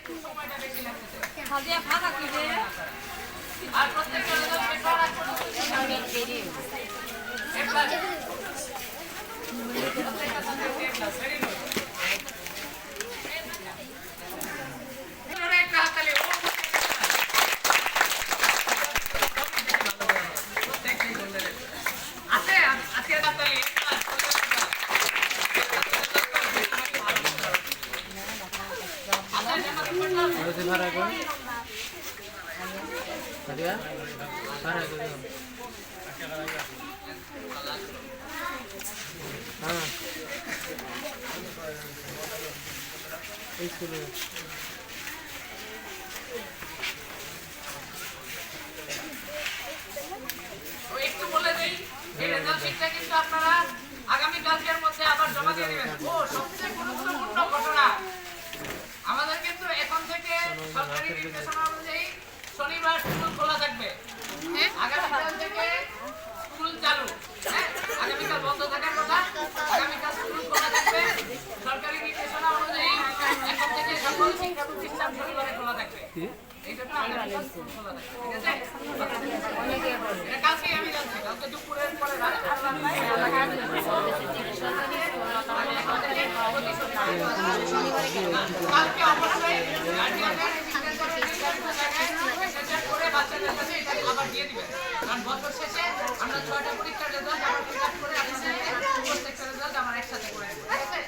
একটু সময়টা বেশি লাগতেছে হাজিয়া ফাঁকা কি রে আর প্রত্যেকটা রেজাল্ট পেপার আর কোনো কিছু আমি দেরি পেপার প্রত্যেকটা সাবজেক্টে ক্লাস ভেরি গুড একটা হাততালি ও প্রত্যেকটাই বললেন আছে আজকে হাততালি Harus marah kau? Tadi ya? Marah kau? Ah. School. একটু বলে দেই এই রেজাল্ট শিটটা কিন্তু আপনারা আগামী কালকের মধ্যে আবার জমা দিয়ে দিবেন ও সবচেয়ে গুরুত্বপূর্ণ ঘটনা আমাদের কিন্তু এখন থেকে সরকারি নির্দেশনা অনুযায়ী শনিবার স্কুল খোলা থাকবে আগামীকাল থেকে স্কুল চালু আগামীকাল বন্ধ থাকার কথা আগামীকাল স্কুল খোলা থাকবে সরকারি নির্দেশনা অনুযায়ী এখন থেকে সকল শিক্ষা প্রতিষ্ঠান শনিবারে খোলা থাকবে এই জন্য আগামীকাল স্কুল খোলা থাকবে ঠিক আছে এটা কালকে আমি জানছি কালকে দুপুরের পরে কালকে অবশ্যই গার্ডিয়ানের করে বাচ্চাদের কাছে এটা আবার দিয়ে দিবেন কারণ বছর শেষে আমরা 6টা পরীক্ষার রেজাল্ট আবার ফিল আপ করে আপনাদের প্রত্যেকটা রেজাল্ট আমার একসাথে করে দেব ঠিক আছে